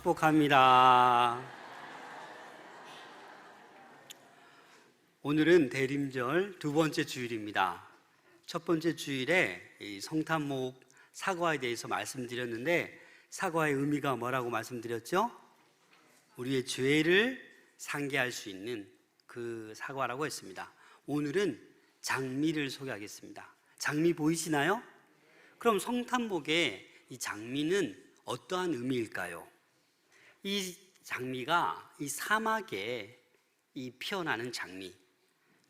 축복합니다. 오늘은 대림절 두 번째 주일입니다. 첫 번째 주일에 이 성탄목 사과에 대해서 말씀드렸는데, 사과의 의미가 뭐라고 말씀드렸죠? 우리의 죄를 상기할 수 있는 그 사과라고 했습니다. 오늘은 장미를 소개하겠습니다. 장미 보이시나요? 그럼 성탄목의 이 장미는 어떠한 의미일까요? 이 장미가 이 사막에 이 피어나는 장미,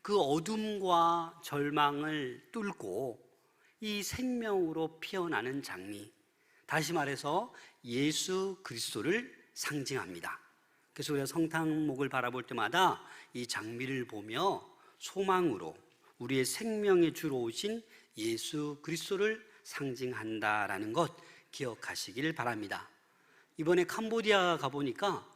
그 어둠과 절망을 뚫고 이 생명으로 피어나는 장미, 다시 말해서 예수 그리스도를 상징합니다. 그래서 우리가 성탄목을 바라볼 때마다 이 장미를 보며 소망으로 우리의 생명의 주로 오신 예수 그리스도를 상징한다라는 것 기억하시길 바랍니다. 이번에 캄보디아 가보니까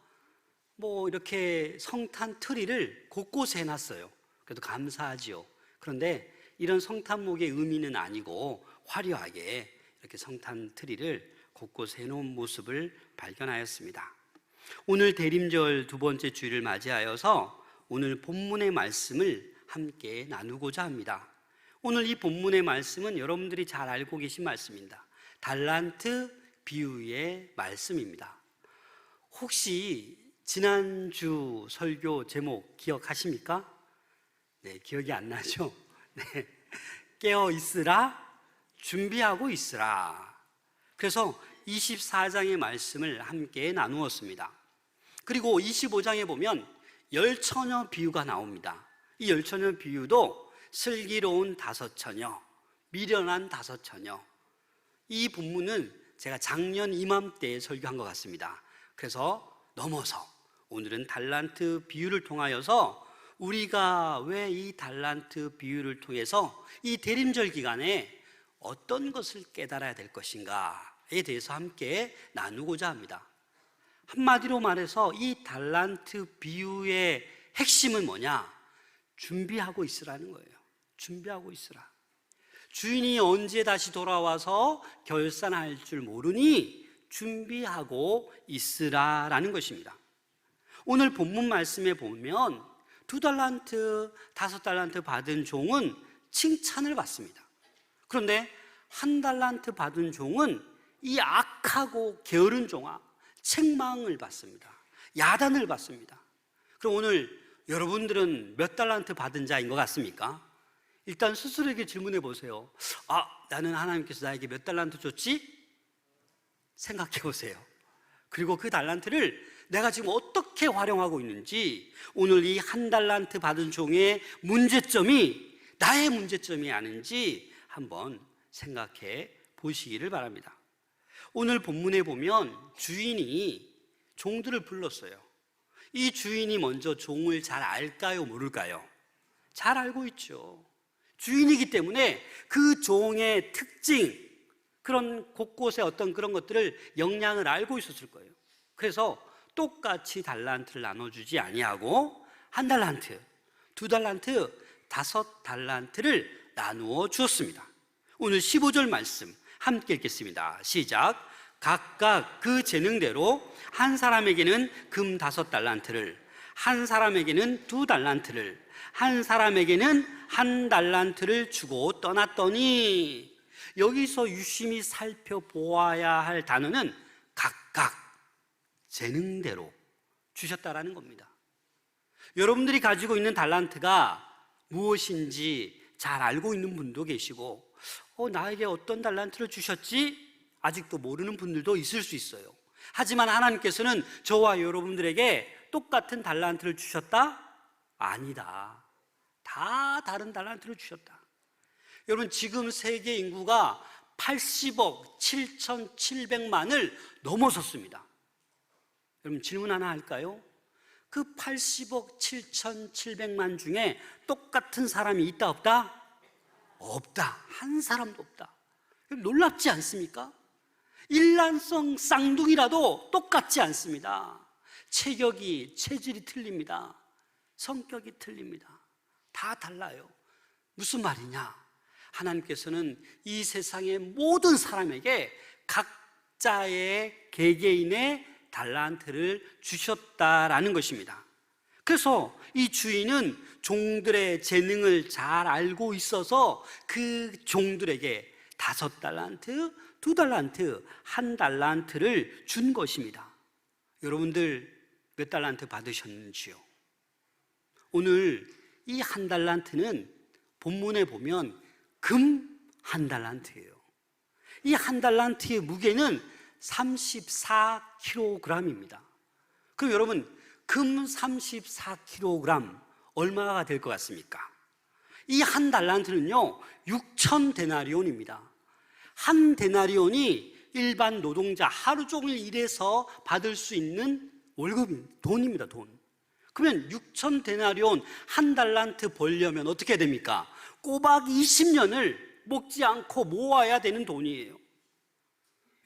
이렇게 성탄 트리를 곳곳에 해놨어요. 그래도 감사하지요. 그런데 이런 성탄목의 의미는 아니고 화려하게 이렇게 성탄 트리를 곳곳에 해놓은 모습을 발견하였습니다. 오늘 대림절 두 번째 주일을 맞이하여서 오늘 본문의 말씀을 함께 나누고자 합니다. 오늘 이 본문의 말씀은 여러분들이 잘 알고 계신 말씀입니다. 달란트 비유의 말씀입니다. 혹시 지난주 설교 제목 기억하십니까? 네, 기억이 안 나죠? 네, 깨어 있으라, 준비하고 있으라. 그래서 24장의 말씀을 함께 나누었습니다. 그리고 25장에 보면 열처녀 비유가 나옵니다. 이 열처녀 비유도 슬기로운 다섯 처녀, 미련한 다섯 처녀. 이 본문은 제가 작년 이맘때에 설교한 것 같습니다. 그래서 넘어서 오늘은 달란트 비유를 통하여서 우리가 왜 이 달란트 비유를 통해서 이 대림절 기간에 어떤 것을 깨달아야 될 것인가에 대해서 함께 나누고자 합니다. 한마디로 말해서 이 달란트 비유의 핵심은 뭐냐? 준비하고 있으라는 거예요. 준비하고 있으라. 주인이 언제 다시 돌아와서 결산할 줄 모르니 준비하고 있으라라는 것입니다. 오늘 본문 말씀에 보면 2달란트, 5달란트 받은 종은 칭찬을 받습니다. 그런데 1달란트 받은 종은 이 악하고 게으른 종아 책망을 받습니다. 야단을 받습니다. 그럼 오늘 여러분들은 몇 달란트 받은 자인 것 같습니까? 일단 스스로에게 질문해 보세요. 나는 하나님께서 나에게 몇 달란트 줬지? 생각해 보세요. 그리고 그 달란트를 내가 지금 어떻게 활용하고 있는지, 오늘 이 1달란트 받은 종의 문제점이 나의 문제점이 아닌지 한번 생각해 보시기를 바랍니다. 오늘 본문에 보면 주인이 종들을 불렀어요. 이 주인이 먼저 종을 잘 알까요, 모를까요? 잘 알고 있죠. 주인이기 때문에 그 종의 특징, 그런 곳곳에 어떤 그런 것들을 역량을 알고 있었을 거예요. 그래서 똑같이 달란트를 나눠주지 아니하고 1달란트, 2달란트, 5달란트를 나누어 주었습니다. 오늘 15절 말씀 함께 읽겠습니다. 시작. 각각 그 재능대로 한 사람에게는 금 5달란트를, 한 사람에게는 2달란트를, 한 사람에게는 1달란트를 주고 떠났더니, 여기서 유심히 살펴보아야 할 단어는 각각 재능대로 주셨다라는 겁니다. 여러분들이 가지고 있는 달란트가 무엇인지 잘 알고 있는 분도 계시고, 나에게 어떤 달란트를 주셨지? 아직도 모르는 분들도 있을 수 있어요. 하지만 하나님께서는 저와 여러분들에게 똑같은 달란트를 주셨다? 아니다. 다 다른 달란트를 주셨다. 여러분, 지금 세계 인구가 80억 7,700만을 넘어섰습니다. 여러분, 질문 하나 할까요? 그 80억 7,700만 중에 똑같은 사람이 있다, 없다? 없다. 한 사람도 없다. 놀랍지 않습니까? 일란성 쌍둥이라도 똑같지 않습니다. 체격이, 체질이 틀립니다. 성격이 틀립니다. 다 달라요. 무슨 말이냐? 하나님께서는 이 세상의 모든 사람에게 각자의 개개인의 달란트를 주셨다라는 것입니다. 그래서 이 주인은 종들의 재능을 잘 알고 있어서 그 종들에게 5달란트, 2달란트, 1달란트를 준 것입니다. 여러분들 몇 달란트 받으셨는지요? 오늘 이 1달란트는 본문에 보면 금 1달란트예요. 이 1달란트의 무게는 34kg입니다. 그럼 여러분, 금 34kg 얼마가 될 것 같습니까? 이 1달란트는요 6,000데나리온입니다. 한 데나리온이 일반 노동자 하루 종일 일해서 받을 수 있는 월급입니다. 돈입니다. 돈. 그러면 6,000데나리온 1달란트 벌려면 어떻게 됩니까? 꼬박 20년을 먹지 않고 모아야 되는 돈이에요.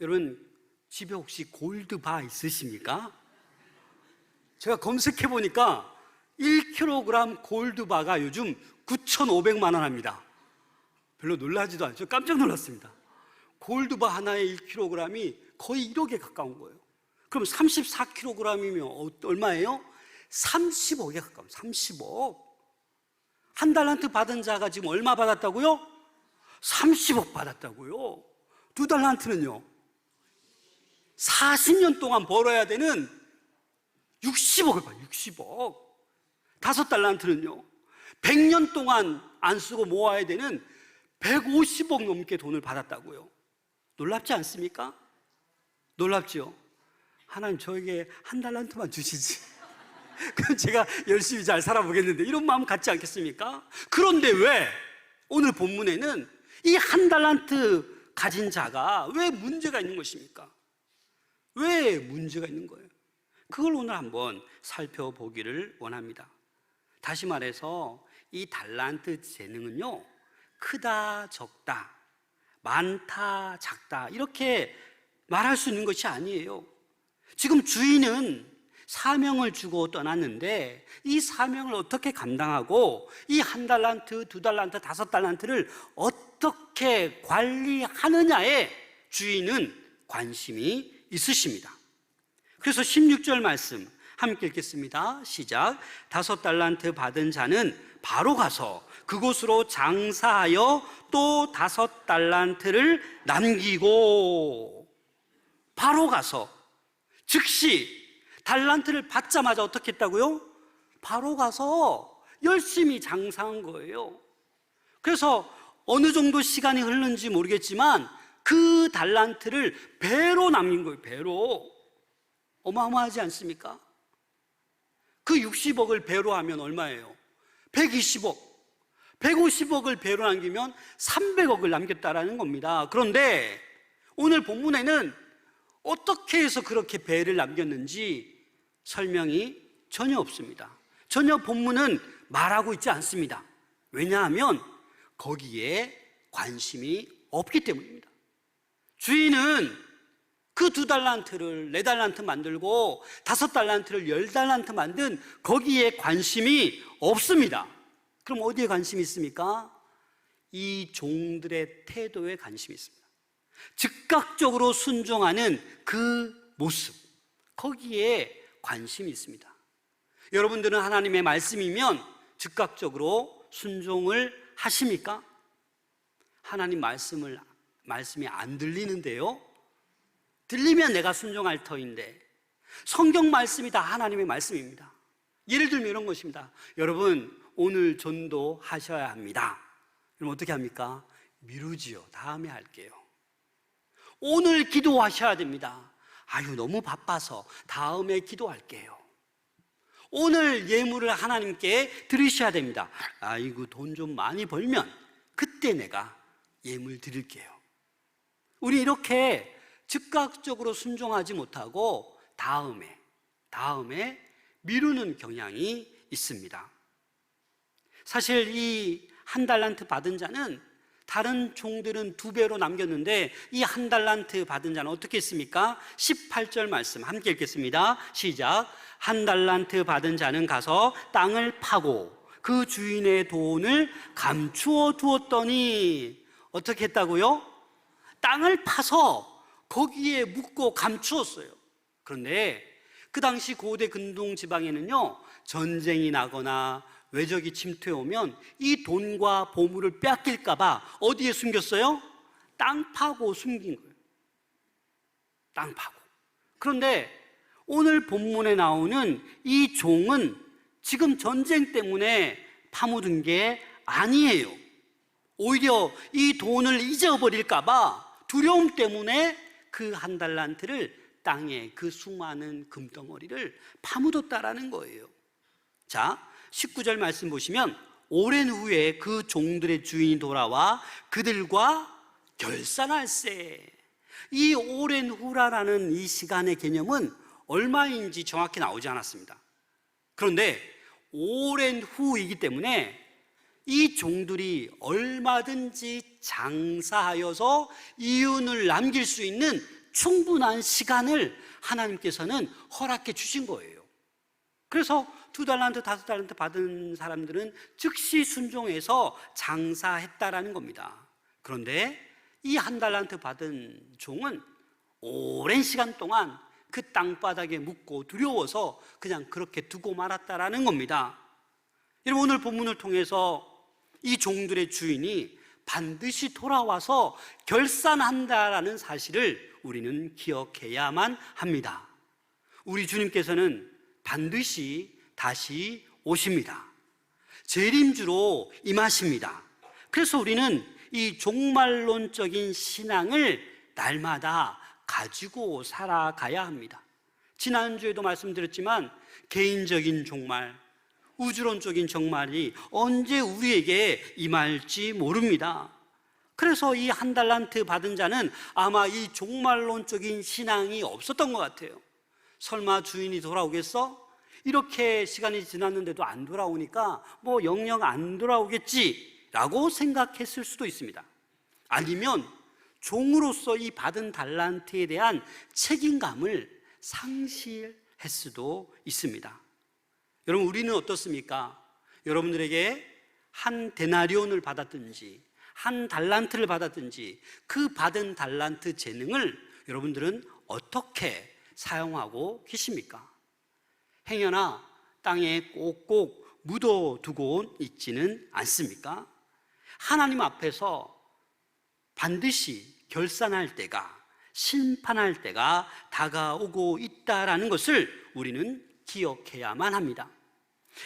여러분 집에 혹시 골드바 있으십니까? 제가 검색해 보니까 1kg 골드바가 요즘 9,500만 원 합니다. 별로 놀라지도 않죠. 깜짝 놀랐습니다. 골드바 하나에 1kg이 거의 1억에 가까운 거예요. 그럼 34kg이면 얼마예요? 30억에 가까운 30억. 1달란트 받은 자가 지금 얼마 받았다고요? 30억 받았다고요. 2달란트는요 40년 동안 벌어야 되는 60억을 봐요. 60억. 5달란트는요 100년 동안 안 쓰고 모아야 되는 150억 넘게 돈을 받았다고요. 놀랍지 않습니까? 놀랍죠? 하나님 저에게 1달란트만 주시지 그럼 제가 열심히 잘 살아보겠는데, 이런 마음 갖지 않겠습니까? 그런데 왜 오늘 본문에는 이 1달란트 가진 자가 왜 문제가 있는 것입니까? 왜 문제가 있는 거예요? 그걸 오늘 한번 살펴보기를 원합니다. 다시 말해서 이 달란트 재능은요 크다 적다, 많다 작다 이렇게 말할 수 있는 것이 아니에요. 지금 주인은 사명을 주고 떠났는데 이 사명을 어떻게 감당하고 이 1달란트, 2달란트, 5달란트를 어떻게 관리하느냐에 주인은 관심이 있으십니다. 그래서 16절 말씀 함께 읽겠습니다. 시작. 5달란트 받은 자는 바로 가서 그곳으로 장사하여 또 5달란트를 남기고, 바로 가서 즉시 달란트를 받자마자 어떻게 했다고요? 바로 가서 열심히 장사한 거예요. 그래서 어느 정도 시간이 흐르는지 모르겠지만 그 달란트를 배로 남긴 거예요. 배로. 어마어마하지 않습니까? 그 60억을 배로 하면 얼마예요? 120억. 150억을 배로 남기면 300억을 남겼다라는 겁니다. 그런데 오늘 본문에는 어떻게 해서 그렇게 배를 남겼는지 설명이 전혀 없습니다. 전혀 본문은 말하고 있지 않습니다. 왜냐하면 거기에 관심이 없기 때문입니다. 주인은 그 2달란트를 4달란트 만들고 5달란트를 10달란트 만든 거기에 관심이 없습니다. 그럼 어디에 관심이 있습니까? 이 종들의 태도에 관심이 있습니다. 즉각적으로 순종하는 그 모습, 거기에 관심이 있습니다. 여러분들은 하나님의 말씀이면 즉각적으로 순종을 하십니까? 하나님 말씀이 안 들리는데요? 들리면 내가 순종할 터인데, 성경 말씀이 다 하나님의 말씀입니다. 예를 들면 이런 것입니다. 여러분 오늘 전도 하셔야 합니다. 그럼 어떻게 합니까? 미루지요. 다음에 할게요. 오늘 기도하셔야 됩니다. 아유 너무 바빠서 다음에 기도할게요. 오늘 예물을 하나님께 드리셔야 됩니다. 아이고 돈 좀 많이 벌면 그때 내가 예물 드릴게요. 우리 이렇게 즉각적으로 순종하지 못하고 다음에 미루는 경향이 있습니다. 사실 이 1달란트 받은 자는 다른 종들은 2배로 남겼는데 이 1달란트 받은 자는 어떻게 했습니까? 18절 말씀 함께 읽겠습니다. 시작. 1달란트 받은 자는 가서 땅을 파고 그 주인의 돈을 감추어 두었더니, 어떻게 했다고요? 땅을 파서 거기에 묻고 감추었어요. 그런데 그 당시 고대 근동 지방에는요, 전쟁이 나거나 외적이 침투해 오면 이 돈과 보물을 빼앗길까봐 어디에 숨겼어요? 땅 파고 숨긴 거예요. 땅 파고. 그런데 오늘 본문에 나오는 이 종은 지금 전쟁 때문에 파묻은 게 아니에요. 오히려 이 돈을 잊어버릴까봐 두려움 때문에 그 한 달란트를 땅에 그 수많은 금덩어리를 파묻었다라는 거예요. 자, 19절 말씀 보시면 오랜 후에 그 종들의 주인이 돌아와 그들과 결산할세. 이 오랜 후라라는 이 시간의 개념은 얼마인지 정확히 나오지 않았습니다. 그런데 오랜 후이기 때문에 이 종들이 얼마든지 장사하여서 이윤을 남길 수 있는 충분한 시간을 하나님께서는 허락해 주신 거예요. 그래서 2달란트, 5달란트 받은 사람들은 즉시 순종해서 장사했다라는 겁니다. 그런데 이 1달란트 받은 종은 오랜 시간 동안 그 땅바닥에 묻고 두려워서 그냥 그렇게 두고 말았다라는 겁니다. 여러분, 오늘 본문을 통해서 이 종들의 주인이 반드시 돌아와서 결산한다라는 사실을 우리는 기억해야만 합니다. 우리 주님께서는 반드시 다시 오십니다. 재림주로 임하십니다. 그래서 우리는 이 종말론적인 신앙을 날마다 가지고 살아가야 합니다. 지난주에도 말씀드렸지만 개인적인 종말, 우주론적인 종말이 언제 우리에게 임할지 모릅니다. 그래서 이 1달란트 받은 자는 아마 이 종말론적인 신앙이 없었던 것 같아요. 설마 주인이 돌아오겠어? 이렇게 시간이 지났는데도 안 돌아오니까 뭐 영영 안 돌아오겠지라고 생각했을 수도 있습니다. 아니면 종으로서 이 받은 달란트에 대한 책임감을 상실했을 수도 있습니다. 여러분, 우리는 어떻습니까? 여러분들에게 한 데나리온을 받았든지 한 달란트를 받았든지 그 받은 달란트 재능을 여러분들은 어떻게 사용하고 계십니까? 행여나 땅에 꼭꼭 묻어두고 있지는 않습니까? 하나님 앞에서 반드시 결산할 때가, 심판할 때가 다가오고 있다라는 것을 우리는 기억해야만 합니다.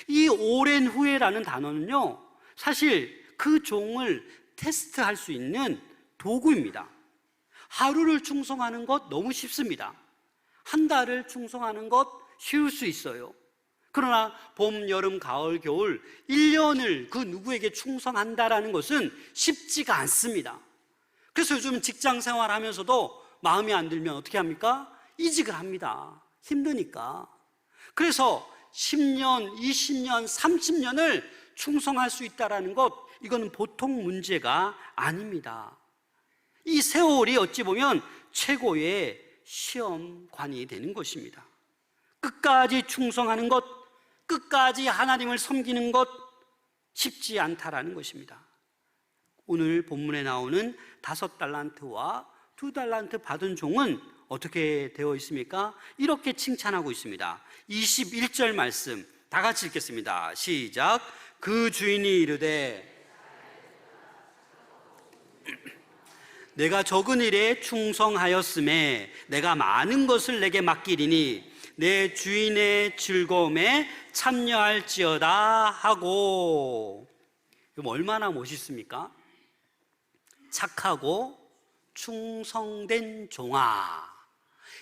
이 오랜 후에라는 단어는요, 사실 그 종을 테스트할 수 있는 도구입니다. 하루를 충성하는 것 너무 쉽습니다. 한 달을 충성하는 것 쉬울 수 있어요. 그러나 봄, 여름, 가을, 겨울 1년을 그 누구에게 충성한다라는 것은 쉽지가 않습니다. 그래서 요즘 직장 생활하면서도 마음에 안 들면 어떻게 합니까? 이직을 합니다. 힘드니까. 그래서 10년, 20년, 30년을 충성할 수 있다는 것, 이건 보통 문제가 아닙니다. 이 세월이 어찌 보면 최고의 시험관이 되는 것입니다. 끝까지 충성하는 것, 끝까지 하나님을 섬기는 것 쉽지 않다라는 것입니다. 오늘 본문에 나오는 5달란트와 2달란트 받은 종은 어떻게 되어 있습니까? 이렇게 칭찬하고 있습니다. 21절 말씀 다 같이 읽겠습니다. 시작. 그 주인이 이르되 내가 적은 일에 충성하였음에 내가 많은 것을 내게 맡기리니 내 주인의 즐거움에 참여할지어다 하고. 얼마나 멋있습니까? 착하고 충성된 종아.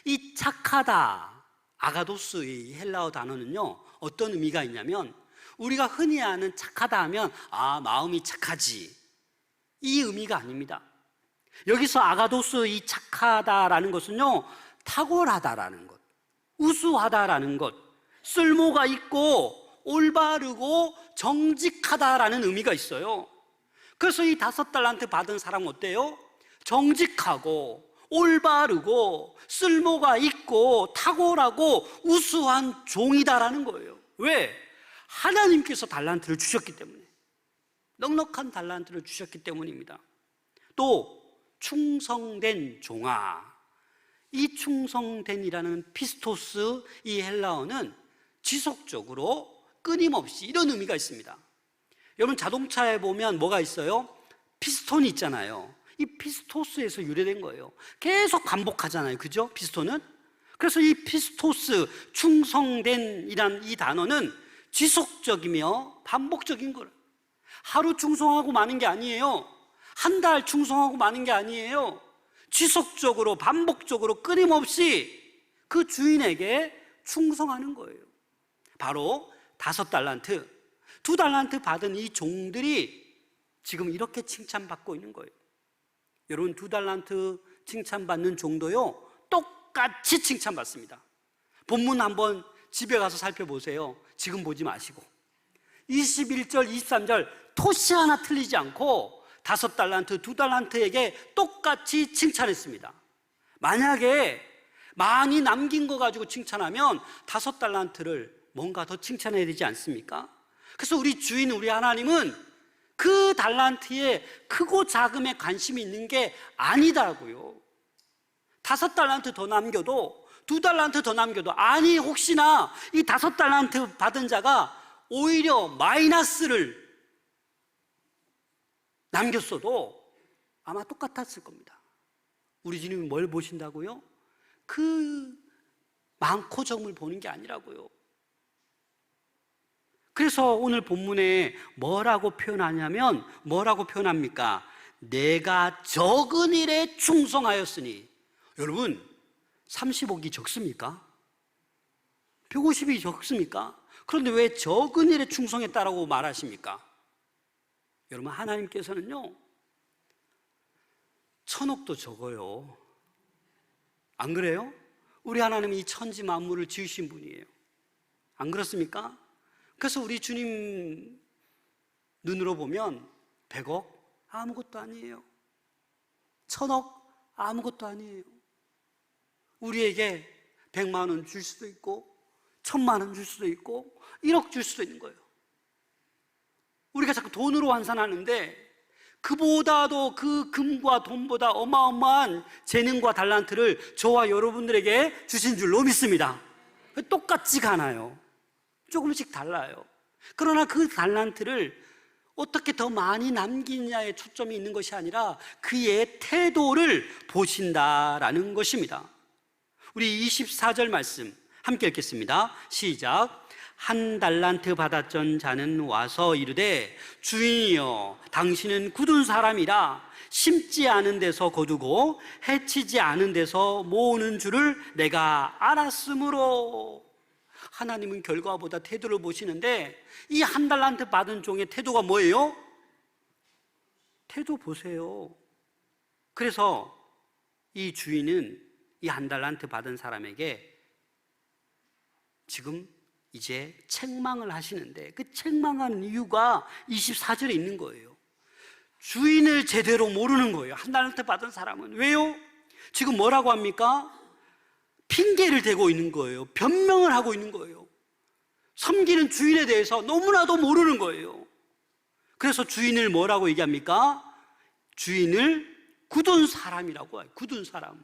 이 착하다, 아가도스, 이 헬라어 단어는요, 어떤 의미가 있냐면 우리가 흔히 아는 착하다 하면 마음이 착하지, 이 의미가 아닙니다. 여기서 아가도스, 이 착하다라는 것은요, 탁월하다라는 것, 우수하다라는 것, 쓸모가 있고 올바르고 정직하다라는 의미가 있어요. 그래서 이 5달란트 받은 사람은 어때요? 정직하고 올바르고 쓸모가 있고 탁월하고 우수한 종이다라는 거예요. 왜? 하나님께서 달란트를 주셨기 때문에, 넉넉한 달란트를 주셨기 때문입니다. 또 충성된 종아, 이 충성된이라는 피스토스, 이 헬라어는 지속적으로 끊임없이, 이런 의미가 있습니다. 여러분, 자동차에 보면 뭐가 있어요? 피스톤이 있잖아요. 이 피스토스에서 유래된 거예요. 계속 반복하잖아요, 그죠? 피스톤은. 그래서 이 피스토스, 충성된이란 이 단어는 지속적이며 반복적인 거예요. 하루 충성하고 마는 게 아니에요. 한 달 충성하고 마는 게 아니에요. 지속적으로, 반복적으로, 끊임없이 그 주인에게 충성하는 거예요. 바로 5달란트, 2달란트 받은 이 종들이 지금 이렇게 칭찬받고 있는 거예요. 여러분, 2달란트 칭찬받는 종도요, 똑같이 칭찬받습니다. 본문 한번 집에 가서 살펴보세요. 지금 보지 마시고 21절, 23절 토시 하나 틀리지 않고 5달란트, 2달란트에게 똑같이 칭찬했습니다. 만약에 많이 남긴 거 가지고 칭찬하면 5달란트를 뭔가 더 칭찬해야 되지 않습니까? 그래서 우리 주인, 우리 하나님은 그 달란트에 크고 작음에 관심이 있는 게 아니다고요. 5달란트 더 남겨도, 2달란트 더 남겨도, 아니 혹시나 이 5달란트 받은 자가 오히려 마이너스를 남겼어도 아마 똑같았을 겁니다. 우리 주님이 뭘 보신다고요? 그 많고 적음을 보는 게 아니라고요. 그래서 오늘 본문에 뭐라고 표현하냐면, 뭐라고 표현합니까? 내가 적은 일에 충성하였으니. 여러분, 35기 적습니까? 150이 적습니까? 그런데 왜 적은 일에 충성했다라고 말하십니까? 여러분, 하나님께서는요, 1000억도 적어요. 안 그래요? 우리 하나님이 이 천지 만물을 지으신 분이에요. 안 그렇습니까? 그래서 우리 주님 눈으로 보면 100억 아무것도 아니에요. 1000억 아무것도 아니에요. 우리에게 100만 원 줄 수도 있고 1000만 원 줄 수도 있고 1억 줄 수도 있는 거예요. 우리가 자꾸 돈으로 환산하는데 그보다도, 그 금과 돈보다 어마어마한 재능과 달란트를 저와 여러분들에게 주신 줄로 믿습니다. 똑같지가 않아요. 조금씩 달라요. 그러나 그 달란트를 어떻게 더 많이 남기느냐에 초점이 있는 것이 아니라 그의 태도를 보신다라는 것입니다. 우리 24절 말씀 함께 읽겠습니다. 시작. 1달란트 받았던 자는 와서 이르되 주인이여, 당신은 굳은 사람이라 심지 않은 데서 거두고 해치지 않은 데서 모으는 줄을 내가 알았으므로. 하나님은 결과보다 태도를 보시는데 이 1달란트 받은 종의 태도가 뭐예요? 태도 보세요. 그래서 이 주인은 이 1달란트 받은 사람에게 지금 이제 책망을 하시는데, 그 책망하는 이유가 24절에 있는 거예요. 주인을 제대로 모르는 거예요. 1달란트 받은 사람은. 왜요? 지금 뭐라고 합니까? 핑계를 대고 있는 거예요. 변명을 하고 있는 거예요. 섬기는 주인에 대해서 너무나도 모르는 거예요. 그래서 주인을 뭐라고 얘기합니까? 주인을 굳은 사람이라고 해요. 굳은 사람.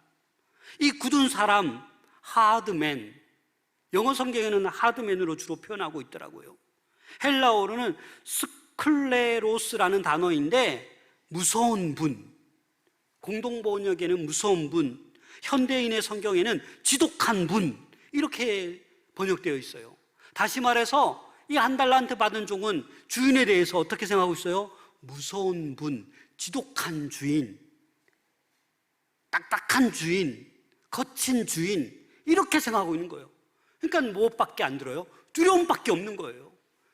이 굳은 사람, 하드맨, 영어 성경에는 하드맨으로 주로 표현하고 있더라고요. 헬라어로는 스클레로스라는 단어인데 무서운 분, 공동번역에는 무서운 분, 현대인의 성경에는 지독한 분, 이렇게 번역되어 있어요. 다시 말해서 이 1달란트 받은 종은 주인에 대해서 어떻게 생각하고 있어요? 무서운 분, 지독한 주인, 딱딱한 주인, 거친 주인, 이렇게 생각하고 있는 거예요. 그러니까 무엇밖에 안 들어요? 두려움밖에 없는 거예요.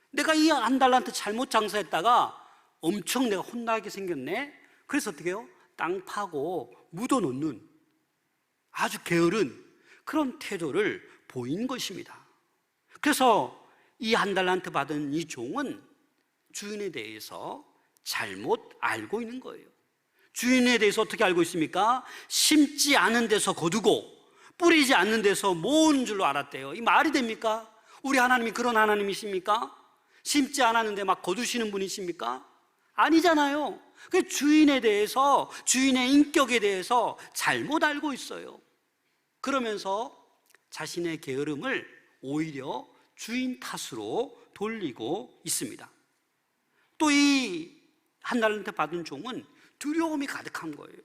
내가 이 1달란트 잘못 장사했다가 엄청 내가 혼나게 생겼네. 그래서 어떻게 해요? 땅 파고 묻어놓는 아주 게으른 그런 태도를 보인 것입니다. 그래서 이 1달란트 받은 이 종은 주인에 대해서 잘못 알고 있는 거예요. 주인에 대해서 어떻게 알고 있습니까? 심지 않은 데서 거두고 뿌리지 않는 데서 모으는 줄로 알았대요. 이 말이 됩니까? 우리 하나님이 그런 하나님이십니까? 심지 않았는데 막 거두시는 분이십니까? 아니잖아요. 그 주인에 대해서, 주인의 인격에 대해서 잘못 알고 있어요. 그러면서 자신의 게으름을 오히려 주인 탓으로 돌리고 있습니다. 또 이 한 달란트 받은 종은 두려움이 가득한 거예요.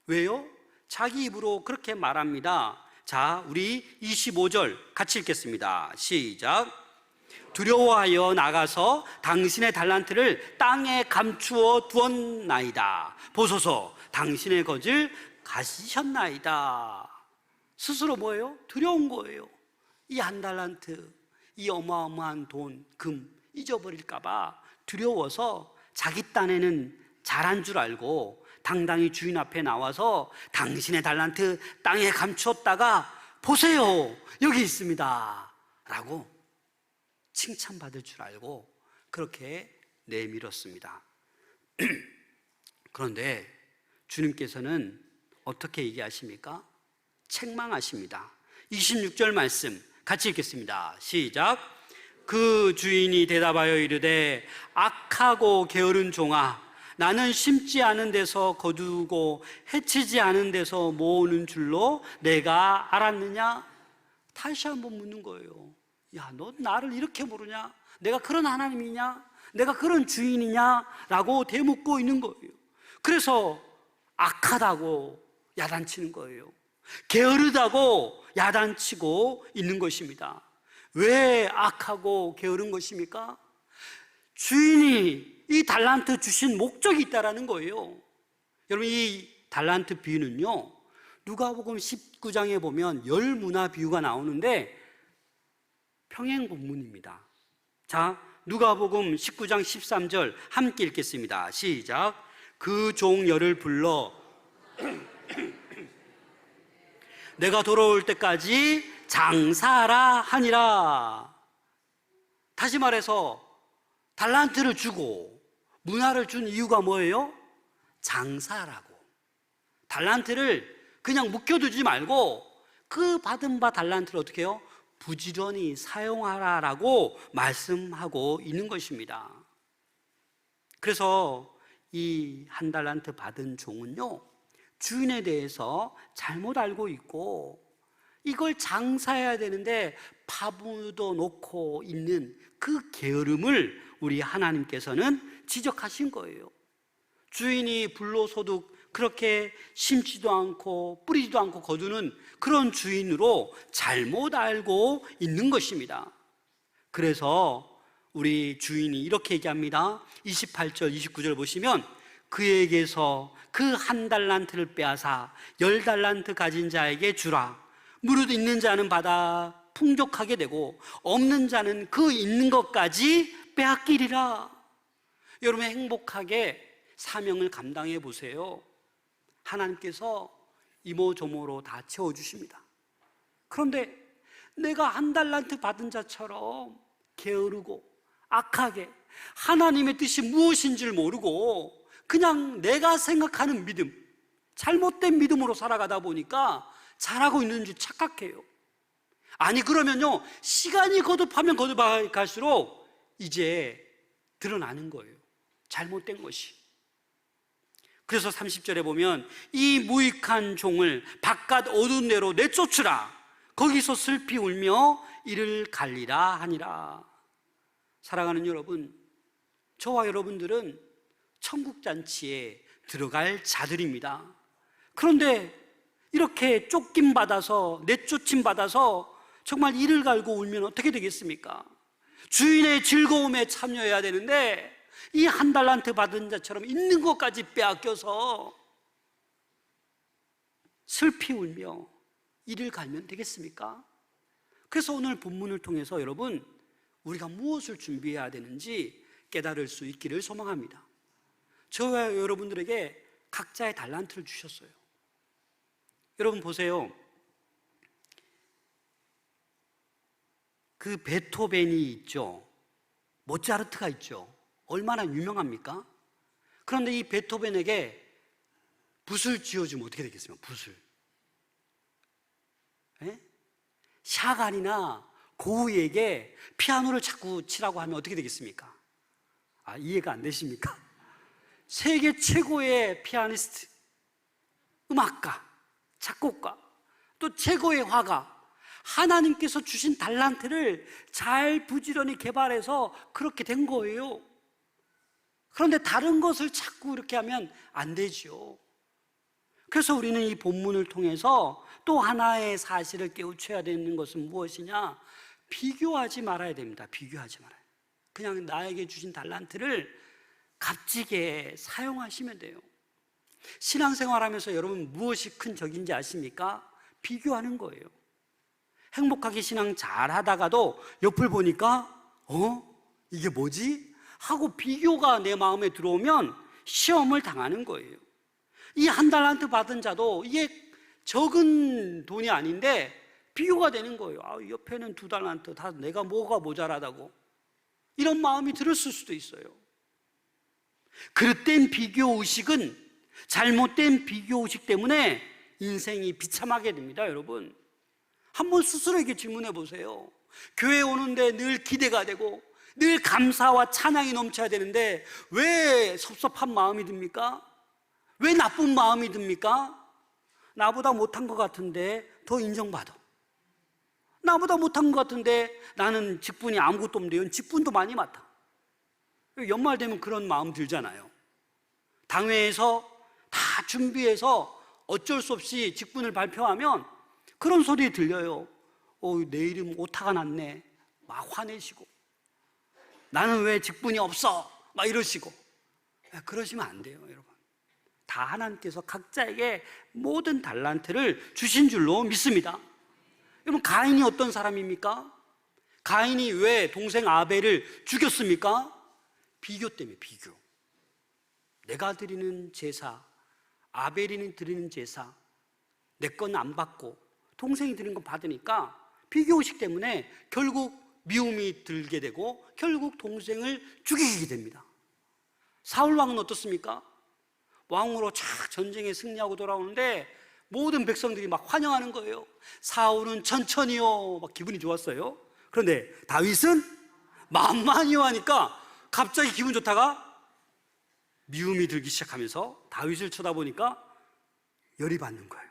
왜요? 자기 입으로 그렇게 말합니다. 자, 우리 25절 같이 읽겠습니다. 시작. 두려워하여 나가서 당신의 달란트를 땅에 감추어 두었나이다. 보소서, 당신의 것을 가지셨나이다. 스스로 뭐예요? 두려운 거예요. 이 한 달란트, 이 어마어마한 돈, 금 잊어버릴까봐 두려워서 자기 딴에는 잘한 줄 알고 당당히 주인 앞에 나와서 당신의 달란트 땅에 감추었다가 보세요, 여기 있습니다 라고 칭찬받을 줄 알고 그렇게 내밀었습니다. 그런데 주님께서는 어떻게 얘기하십니까? 책망하십니다. 26절 말씀 같이 읽겠습니다. 시작. 그 주인이 대답하여 이르되 악하고 게으른 종아, 나는 심지 않은 데서 거두고 해치지 않은 데서 모으는 줄로 내가 알았느냐? 다시 한번 묻는 거예요. 야, 너 나를 이렇게 모르냐? 내가 그런 하나님이냐? 내가 그런 주인이냐? 라고 되묻고 있는 거예요. 그래서 악하다고 야단치는 거예요. 게으르다고 야단치고 있는 것입니다. 왜 악하고 게으른 것입니까? 주인이 이 달란트 주신 목적이 있다라는 거예요. 여러분, 이 달란트 비유는요, 누가복음 19장에 보면 열 문화 비유가 나오는데 평행 본문입니다. 자, 누가복음 19장 13절 함께 읽겠습니다. 시작. 그 종 열을 불러 내가 돌아올 때까지 장사하라 하니라. 다시 말해서 달란트를 주고 문화를 준 이유가 뭐예요? 장사하라고. 달란트를 그냥 묵혀두지 말고 그 받은 바 달란트를 어떻게 해요? 부지런히 사용하라라고 말씀하고 있는 것입니다. 그래서 이 한 달란트 받은 종은요, 주인에 대해서 잘못 알고 있고 이걸 장사해야 되는데 파묻어 놓고 있는 그 게으름을 우리 하나님께서는 지적하신 거예요. 주인이 불로소득 그렇게 심지도 않고 뿌리지도 않고 거두는 그런 주인으로 잘못 알고 있는 것입니다. 그래서 우리 주인이 이렇게 얘기합니다. 28절 29절 보시면 그에게서 그 한 달란트를 빼앗아 10달란트 가진 자에게 주라. 무릇 있는 자는 받아 풍족하게 되고 없는 자는 그 있는 것까지 빼앗기리라. 여러분, 행복하게 사명을 감당해 보세요. 하나님께서 이모저모로 다 채워주십니다. 그런데 내가 한 달란트 받은 자처럼 게으르고 악하게 하나님의 뜻이 무엇인 줄 모르고 그냥 내가 생각하는 믿음, 잘못된 믿음으로 살아가다 보니까 잘하고 있는 줄 착각해요. 아니, 그러면요, 시간이 거듭하면 거듭할수록 이제 드러나는 거예요. 잘못된 것이. 그래서 30절에 보면 이 무익한 종을 바깥 어두운 데로 내쫓으라. 거기서 슬피 울며 이를 갈리라 하니라. 사랑하는 여러분, 저와 여러분들은 천국잔치에 들어갈 자들입니다. 그런데 이렇게 쫓김 받아서, 내쫓임 받아서 정말 이를 갈고 울면 어떻게 되겠습니까? 주인의 즐거움에 참여해야 되는데 이 한 달란트 받은 자처럼 있는 것까지 빼앗겨서 슬피 울며 이를 갈면 되겠습니까? 그래서 오늘 본문을 통해서 여러분, 우리가 무엇을 준비해야 되는지 깨달을 수 있기를 소망합니다. 저와 여러분들에게 각자의 달란트를 주셨어요. 여러분 보세요. 그 베토벤이 있죠. 모차르트가 있죠. 얼마나 유명합니까? 그런데 이 베토벤에게 붓을 쥐어주면 어떻게 되겠습니까? 붓을. 에? 샤간이나 고우에게 피아노를 자꾸 치라고 하면 어떻게 되겠습니까? 아, 이해가 안 되십니까? 세계 최고의 피아니스트, 음악가, 작곡가, 또 최고의 화가 하나님께서 주신 달란트를 잘 부지런히 개발해서 그렇게 된 거예요. 그런데 다른 것을 자꾸 이렇게 하면 안 되죠. 그래서 우리는 이 본문을 통해서 또 하나의 사실을 깨우쳐야 되는 것은 무엇이냐? 비교하지 말아야 됩니다. 비교하지 말아요. 그냥 나에게 주신 달란트를 값지게 사용하시면 돼요. 신앙생활하면서 여러분 무엇이 큰 적인지 아십니까? 비교하는 거예요. 행복하게 신앙 잘 하다가도 옆을 보니까 이게 뭐지? 하고 비교가 내 마음에 들어오면 시험을 당하는 거예요. 이 한 달란트 받은 자도 이게 적은 돈이 아닌데 비교가 되는 거예요. 옆에는 2달란트, 다 내가 뭐가 모자라다고 이런 마음이 들었을 수도 있어요. 그릇된 비교의식은 잘못된 비교의식 때문에 인생이 비참하게 됩니다. 여러분, 한번 스스로에게 질문해 보세요. 교회 오는데 늘 기대가 되고 늘 감사와 찬양이 넘쳐야 되는데 왜 섭섭한 마음이 듭니까? 왜 나쁜 마음이 듭니까? 나보다 못한 것 같은데 더 인정받아. 나보다 못한 것 같은데 나는 직분이 아무것도 없는데 직분도 많이 맡아. 연말 되면 그런 마음 들잖아요. 당회에서 다 준비해서 어쩔 수 없이 직분을 발표하면 그런 소리 들려요. 내 이름 오타가 났네. 막 화내시고, 나는 왜 직분이 없어? 막 이러시고. 그러시면 안 돼요, 여러분. 다 하나님께서 각자에게 모든 달란트를 주신 줄로 믿습니다. 여러분, 가인이 어떤 사람입니까? 가인이 왜 동생 아벨을 죽였습니까? 비교 때문에. 비교. 내가 드리는 제사, 아벨이 드리는 제사, 내 건 안 받고 동생이 드리는 건 받으니까 비교의식 때문에 결국 미움이 들게 되고 결국 동생을 죽이게 됩니다. 사울 왕은 어떻습니까? 왕으로 쫙 전쟁에 승리하고 돌아오는데 모든 백성들이 막 환영하는 거예요. 사울은 천천히요, 막 기분이 좋았어요. 그런데 다윗은 만만히요 하니까 갑자기 기분 좋다가 미움이 들기 시작하면서 다윗을 쳐다보니까 열이 받는 거예요.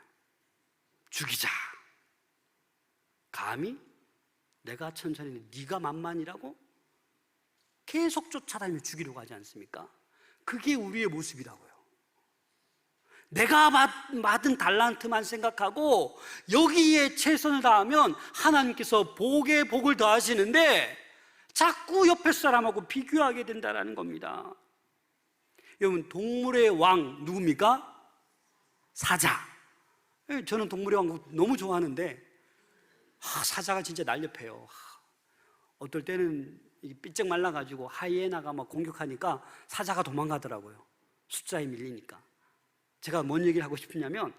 죽이자. 감히? 내가 천천히 네가 만만이라고? 계속 쫓아다니며 죽이려고 하지 않습니까? 그게 우리의 모습이라고요. 내가 받은 달란트만 생각하고 여기에 최선을 다하면 하나님께서 복에 복을 더하시는데 자꾸 옆에 사람하고 비교하게 된다는 겁니다. 여러분, 동물의 왕 누굽니까? 사자. 저는 동물의 왕 너무 좋아하는데 사자가 진짜 날렵해요. 어떨 때는 삐쩍 말라가지고 하이에나가 막 공격하니까 사자가 도망가더라고요. 숫자에 밀리니까. 제가 뭔 얘기를 하고 싶으냐면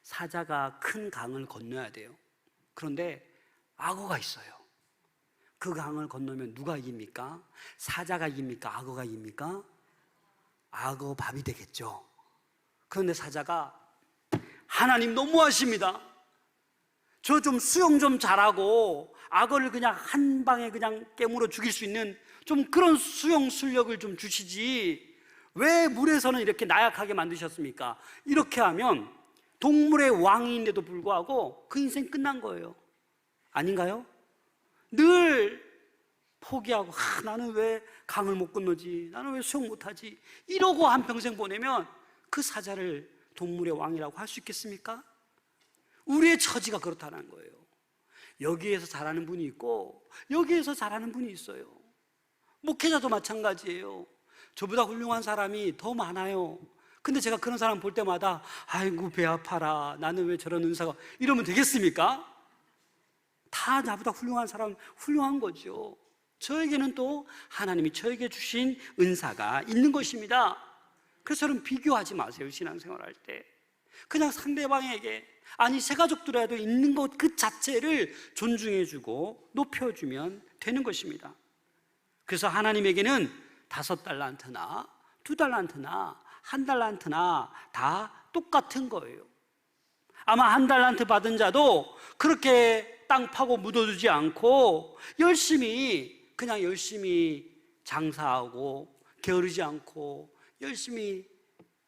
사자가 큰 강을 건너야 돼요. 그런데 악어가 있어요. 그 강을 건너면 누가 이깁니까? 사자가 이깁니까? 악어가 이깁니까? 악어 밥이 되겠죠. 그런데 사자가 하나님 너무하십니다. 저 좀 수영 좀 잘하고 악어를 그냥 한 방에 그냥 깨물어 죽일 수 있는 좀 그런 수영 술력을 좀 주시지 왜 물에서는 이렇게 나약하게 만드셨습니까? 이렇게 하면 동물의 왕인데도 불구하고 그 인생 끝난 거예요. 아닌가요? 늘 포기하고 나는 왜 강을 못 건너지? 나는 왜 수영 못하지? 이러고 한평생 보내면 그 사자를 동물의 왕이라고 할 수 있겠습니까? 우리의 처지가 그렇다는 거예요. 여기에서 잘하는 분이 있고 여기에서 잘하는 분이 있어요. 목회자도 마찬가지예요. 저보다 훌륭한 사람이 더 많아요. 근데 제가 그런 사람 볼 때마다 아이고 배 아파라, 나는 왜 저런 은사가, 이러면 되겠습니까? 다 나보다 훌륭한 사람 훌륭한 거죠. 저에게는 또 하나님이 저에게 주신 은사가 있는 것입니다. 그래서 여러분 비교하지 마세요. 신앙생활 할 때 그냥 상대방에게, 아니 새 가족들에도 있는 것 그 자체를 존중해주고 높여주면 되는 것입니다. 그래서 하나님에게는 5달란트나 2달란트나 1달란트나 다 똑같은 거예요. 아마 1달란트 받은 자도 그렇게 땅 파고 묻어두지 않고 열심히 장사하고 게으르지 않고 열심히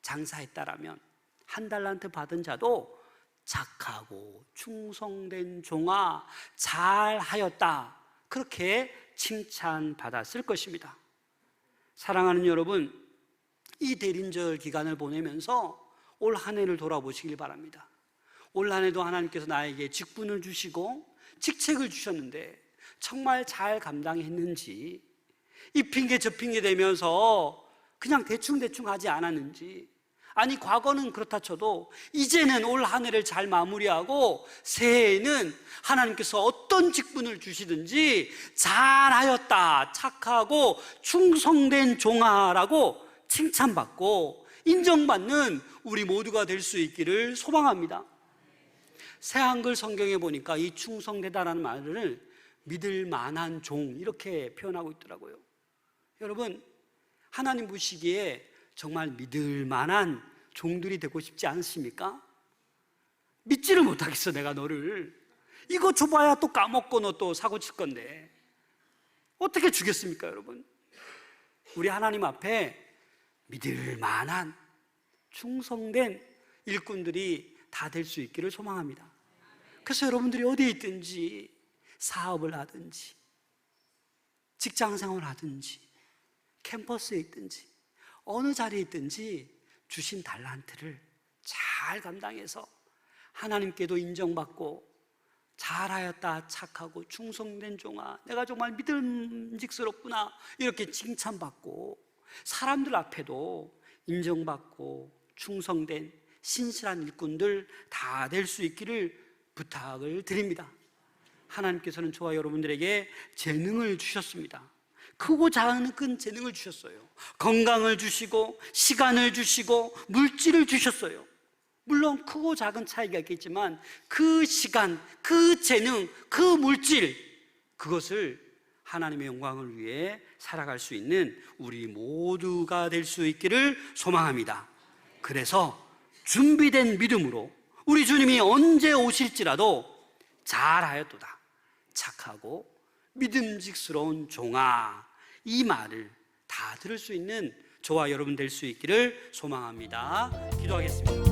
장사했다라면 1달란트 받은 자도 착하고 충성된 종아 잘하였다, 그렇게 칭찬받았을 것입니다. 사랑하는 여러분, 이 대림절 기간을 보내면서 올 한 해를 돌아보시길 바랍니다. 올 한 해도 하나님께서 나에게 직분을 주시고 직책을 주셨는데 정말 잘 감당했는지, 이 핑계 저 핑계 대면서 그냥 대충대충 하지 않았는지, 아니 과거는 그렇다 쳐도 이제는 올 한 해를 잘 마무리하고 새해에는 하나님께서 어떤 직분을 주시든지 잘하였다, 착하고 충성된 종아라고 칭찬받고 인정받는 우리 모두가 될 수 있기를 소망합니다. 새한글 성경에 보니까 이 충성되다라는 말을 믿을 만한 종, 이렇게 표현하고 있더라고요. 여러분, 하나님 보시기에 정말 믿을 만한 종들이 되고 싶지 않으십니까? 믿지를 못하겠어, 내가 너를. 이거 줘봐야 또 까먹고 너 또 사고 칠 건데 어떻게 주겠습니까, 여러분? 우리 하나님 앞에 믿을 만한 충성된 일꾼들이 다 될 수 있기를 소망합니다. 그래서 여러분들이 어디에 있든지, 사업을 하든지 직장생활을 하든지 캠퍼스에 있든지 어느 자리에 있든지 주신 달란트를 잘 감당해서 하나님께도 인정받고 잘하였다, 착하고 충성된 종아, 내가 정말 믿음직스럽구나, 이렇게 칭찬받고 사람들 앞에도 인정받고 충성된 신실한 일꾼들 다 될 수 있기를 부탁을 드립니다. 하나님께서는 저와 여러분들에게 재능을 주셨습니다. 크고 작은 재능을 주셨어요. 건강을 주시고 시간을 주시고 물질을 주셨어요. 물론 크고 작은 차이가 있겠지만 그 시간, 그 재능, 그 물질, 그것을 하나님의 영광을 위해 살아갈 수 있는 우리 모두가 될 수 있기를 소망합니다. 그래서 준비된 믿음으로 우리 주님이 언제 오실지라도 잘하였도다, 착하고 믿음직스러운 종아, 이 말을 다 들을 수 있는 저와 여러분 될 수 있기를 소망합니다. 기도하겠습니다.